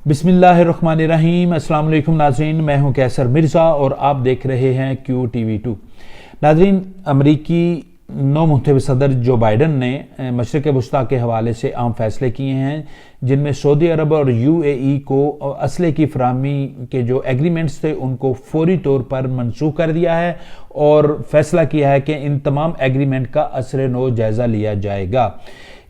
बिस्मिल्लाहिर्रहमानिर्रहीम। अस्सलाम वालेकुम नाज़रीन, मैं हूं कैसर मिर्ज़ा और आप देख रहे हैं QTV2। नाज़रीन, अमरीकी नौ मुंतखब सदर जो बाइडन ने मशरिक़ वस्ता के हवाले से अहम फैसले किए हैं, जिनमें सऊदी अरब और UAE को असले की फराहमी के जो एग्रीमेंट्स थे उनको फौरी तौर पर मनसूख कर दिया है और फैसला किया है कि इन तमाम एग्रीमेंट का असर नो जायज़ा लिया जाएगा।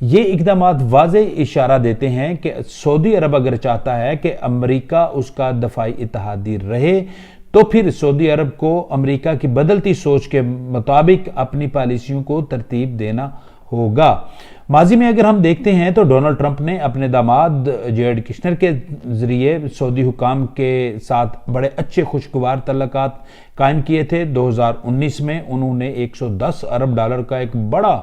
ये इकदाम वाज़े इशारा देते हैं कि सऊदी अरब अगर चाहता है कि अमरीका उसका दफाई इत्तेहादी रहे तो फिर सऊदी अरब को अमरीका की बदलती सोच के मुताबिक अपनी पॉलिसियों को तरतीब देना होगा। माजी में अगर हम देखते हैं तो डोनाल्ड ट्रंप ने अपने दामाद जेरेड कुशनर के जरिए सऊदी हुकाम के साथ बड़े अच्छे खुशगवार तल्लुकात कायम किए थे। 2019 में उन्होंने 110 अरब डॉलर का एक बड़ा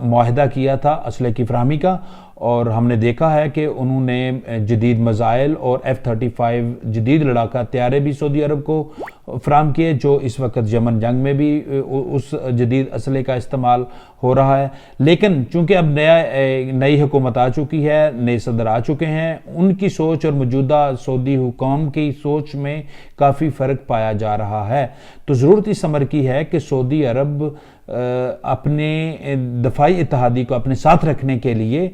मुआहदा किया था असले की फराहमी का, और हमने देखा है कि उन्होंने जदीद मिसाइल और F-35 जदीद लड़ाका हथियारे भी सऊदी अरब को फराहम किए, जो इस वक्त यमन जंग में भी उस जदीद असले का इस्तेमाल हो रहा है। लेकिन चूंकि अब नई हुकूमत आ चुकी है, नए सदर आ चुके हैं, उनकी सोच और मौजूदा सऊदी हुकाम की सोच में काफ़ी फ़र्क पाया जा रहा है। तो ज़रूरत इस अमर की है कि सऊदी अरब अपने दफाई इत्तेहादी को अपने साथ रखने के लिए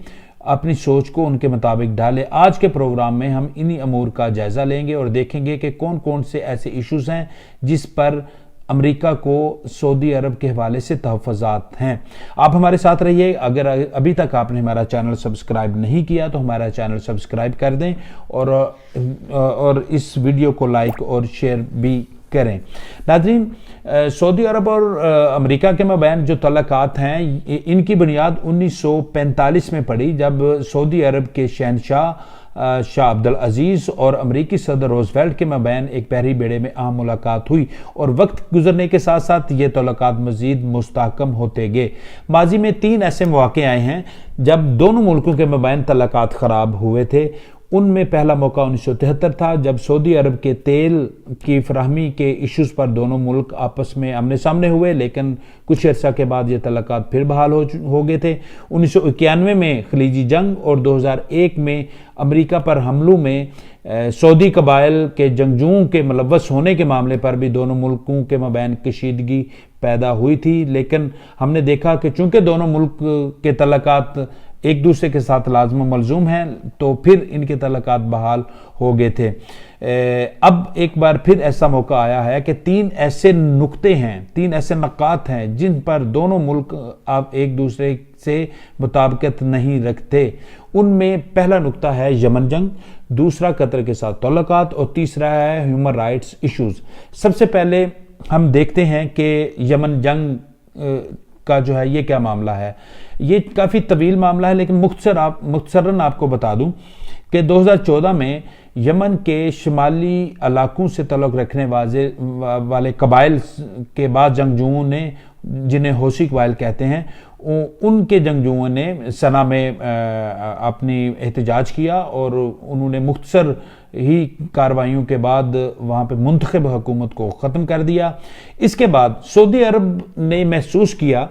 अपनी सोच को उनके मुताबिक डाले। आज के प्रोग्राम में हम इन्हीं अमूर का जायज़ा लेंगे और देखेंगे कि कौन कौन से ऐसे इश्यूज़ हैं जिस पर अमेरिका को सऊदी अरब के हवाले से तहफ़्फ़ुज़ात हैं। आप हमारे साथ रहिए। अगर अभी तक आपने हमारा चैनल सब्सक्राइब नहीं किया तो हमारा चैनल सब्सक्राइब कर दें और इस वीडियो को लाइक और शेयर भी करें। नाज़रीन, सऊदी अरब और अमेरिका के मबैन जो तल्लुकात हैं, इनकी बुनियाद 1945 में पड़ी, जब सऊदी अरब के शहनशाह शाह अब्दुल अजीज़ और अमरीकी सदर रोजवेल्ट के मबैन एक बहरी बेड़े में अहम मुलाकात हुई और वक्त गुजरने के साथ साथ ये तल्लुकात मज़ीद मुस्तहकम होते गए। माजी में 3 ऐसे मौके आए हैं जब दोनों मुल्कों के मबैन तल्लुकात ख़राब हुए थे। उनमें पहला मौका 1973 था, जब सऊदी अरब के तेल की फराहमी के इश्यूज़ पर दोनों मुल्क आपस में आमने सामने हुए, लेकिन कुछ अर्सा के बाद ये तल्लुकात फिर बहाल हो गए थे। 1991 में खलीजी जंग और 2001 में अमेरिका पर हमलों में सऊदी कबाइल के जंगजुओं के मुलव्वस होने के मामले पर भी दोनों मुल्कों के मबैन कशीदगी पैदा हुई थी। लेकिन हमने देखा कि चूंकि दोनों मुल्क के तल्लुकात एक दूसरे के साथ लाज़िम मलज़ूम हैं, तो फिर इनके तल्लुकात बहाल हो गए थे। अब एक बार फिर ऐसा मौका आया है कि 3 ऐसे नुक्ते हैं, 3 ऐसे नकात हैं जिन पर दोनों मुल्क अब एक दूसरे से मुताबिकत नहीं रखते। उनमें पहला नुक्ता है यमन जंग, दूसरा कतर के साथ तल्लुकात और तीसरा है ह्यूमन राइट्स इश्यूज़। सबसे पहले हम देखते हैं कि यमन जंग का जो है ये क्या मामला है। ये काफ़ी तवील मामला है, लेकिन मुख्तसरन आपको बता दूं कि 2014 में यमन के शुमाली इलाकों से तल्लुक़ रखने वाले कबाइल के बाद जंगजुओं ने, जिन्हें हौसी कबाइल कहते हैं, उनके जंगजुओं ने सना में अपनी एहतजाज किया और उन्होंने मुख्तसर ही कार्रवाइयों के बाद वहाँ पे मुंतखब हुकूमत को ख़त्म कर दिया। इसके बाद सऊदी अरब ने महसूस किया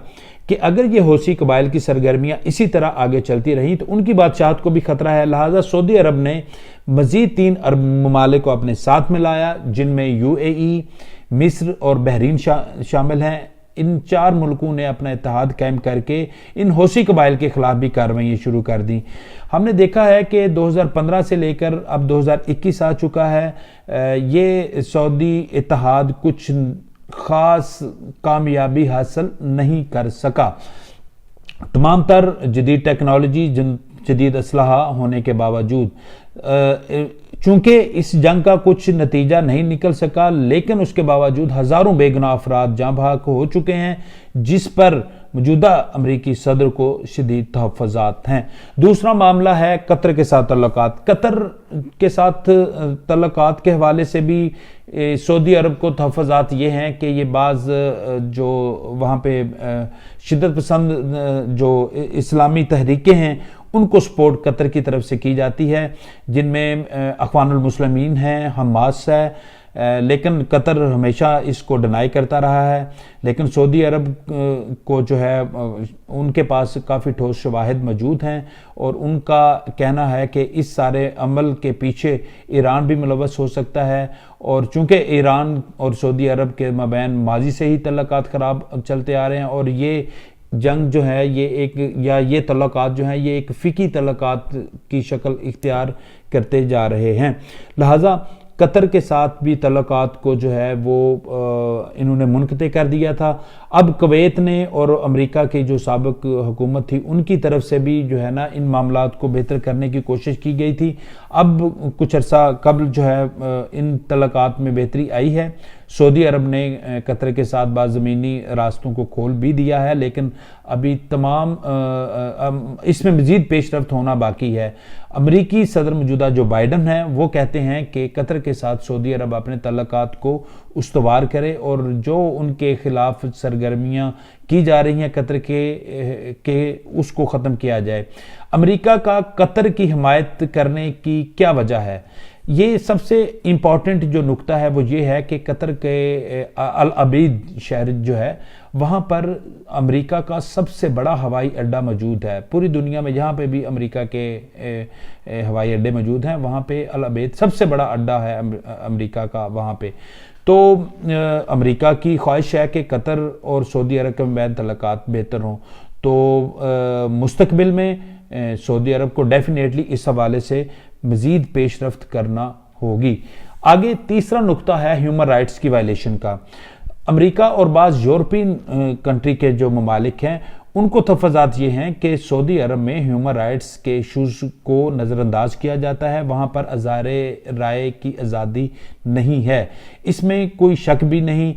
कि अगर ये हौसी कबाइल की सरगर्मियाँ इसी तरह आगे चलती रहीं तो उनकी बादशाहत को भी ख़तरा है। लिहाजा सऊदी अरब ने मज़ीद 3 अरब ममालिक को अपने साथ मिलाया, जिनमें UAE, मिस्र और बहरीन शामिल हैं। इन 4 मुल्कों ने अपना इत्तेहाद कायम करके इन हौसी कबाइल के खिलाफ भी कार्रवाई शुरू कर दी। हमने देखा है कि 2015 से लेकर अब 2021 आ चुका है। ये सऊदी इत्तेहाद कुछ खास कामयाबी हासिल नहीं कर सका। तमाम तर जदीद टेक्नोलॉजी, जदीद असलहा होने के बावजूद, चूंकि इस जंग का कुछ नतीजा नहीं निकल सका, लेकिन उसके बावजूद हज़ारों बेगुनाह अफराद जाँ बहक हो चुके हैं, जिस पर मौजूदा अमरीकी सदर को शदीद तहफ़्फ़ुज़ात हैं। दूसरा मामला है कतर के साथ तल्लुकात। कतर के साथ तल्लुकात के हवाले से भी सऊदी अरब को तहफ़्फ़ुज़ात ये हैं कि ये बाज़ जो वहाँ पे शिद्दत पसंद जो इस्लामी तहरीकें हैं उनको सपोर्ट कतर की तरफ से की जाती है, जिनमें अख़वानुल मुस्लिमीन हैं, हमास है, لیکن قطر ہمیشہ اس کو ڈینائی کرتا رہا ہے، لیکن سعودی عرب کو جو ہے ان کے پاس کافی ٹھوس شواہد موجود ہیں، اور ان کا کہنا ہے کہ اس سارے عمل کے پیچھے ایران بھی ملوث ہو سکتا ہے، اور چونکہ ایران اور سعودی عرب کے مابین ماضی سے ہی تعلقات خراب چلتے آ رہے ہیں، اور یہ جنگ جو ہے یہ تعلقات جو ہیں یہ ایک فقہی تعلقات کی شکل اختیار کرتے جا رہے ہیں، لہٰذا قطر کے ساتھ بھی تعلقات کو جو ہے وہ انہوں نے منقطع کر دیا تھا۔ اب کویت نے اور امریکہ کی جو سابق حکومت تھی ان کی طرف سے بھی جو ہے نا ان معاملات کو بہتر کرنے کی کوشش کی گئی تھی۔ اب کچھ عرصہ قبل جو ہے ان تعلقات میں بہتری آئی ہے، سعودی عرب نے قطر کے ساتھ بعض زمینی راستوں کو کھول بھی دیا ہے، لیکن ابھی تمام اس میں مزید پیش رفت ہونا باقی ہے۔ امریکی صدر موجودہ جو بائیڈن ہیں وہ کہتے ہیں کہ قطر کے ساتھ سعودی عرب اپنے تعلقات کو استوار کرے، اور جو ان کے خلاف سرگرمیاں کی جا رہی ہیں قطر کے اس کو ختم کیا جائے۔ امریکہ کا قطر کی حمایت کرنے کی کیا وجہ ہے؟ یہ سب سے امپورٹنٹ جو نکتہ ہے وہ یہ ہے کہ قطر کے العبید شہر جو ہے وہاں پر امریکہ کا سب سے بڑا ہوائی اڈہ موجود ہے پوری دنیا میں، جہاں پہ بھی امریکہ کے ہوائی اڈے موجود ہیں وہاں پہ العبید سب سے بڑا اڈہ ہے امریکہ کا وہاں پہ۔ تو امریکہ کی خواہش ہے کہ قطر اور سعودی عرب کے مابین تعلقات بہتر ہوں، تو مستقبل میں سعودی عرب کو ڈیفینیٹلی اس حوالے سے مزید پیش رفت کرنا ہوگی۔ آگے تیسرا نقطہ ہے ہیومن رائٹس کی وائلیشن کا۔ امریکہ اور بعض یورپین کنٹری کے جو ممالک ہیں ان کو تفاضات یہ ہیں کہ سعودی عرب میں ہیومن رائٹس کے ایشوز کو نظر انداز کیا جاتا ہے، وہاں پر اظہار رائے کی آزادی نہیں ہے۔ اس میں کوئی شک بھی نہیں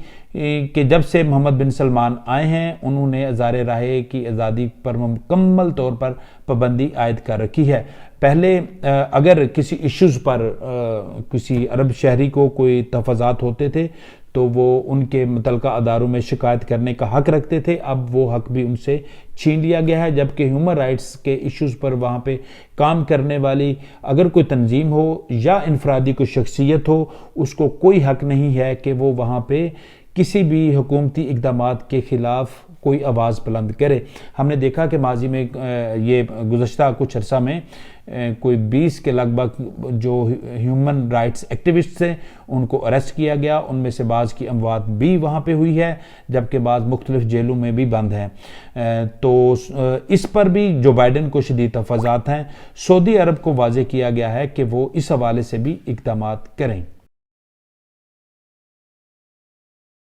کہ جب سے محمد بن سلمان آئے ہیں انہوں نے اظہار رائے کی آزادی پر مکمل طور پر پابندی عائد کر رکھی ہے۔ پہلے اگر کسی ایشوز پر کسی عرب شہری کو کوئی تفاضات ہوتے تھے تو وہ ان کے متعلقہ اداروں میں شکایت کرنے کا حق رکھتے تھے، اب وہ حق بھی ان سے چھین لیا گیا ہے، جبکہ ہیومن رائٹس کے ایشوز پر وہاں پہ کام کرنے والی اگر کوئی تنظیم ہو یا انفرادی کوئی شخصیت ہو اس کو کوئی حق نہیں ہے کہ وہ وہاں پہ کسی بھی حکومتی اقدامات کے خلاف کوئی آواز بلند کرے۔ ہم نے دیکھا کہ ماضی میں یہ گزشتہ کچھ عرصہ میں کوئی 20 کے لگ بھگ جو ہیومن رائٹس ایکٹیوسٹ تھے ان کو اریسٹ کیا گیا، ان میں سے بعض کی اموات بھی وہاں پہ ہوئی ہے، جبکہ بعض مختلف جیلوں میں بھی بند ہیں۔ تو اس پر بھی جو بائیڈن کو شدید تفاضات ہیں، سعودی عرب کو واضح کیا گیا ہے کہ وہ اس حوالے سے بھی اقدامات کریں۔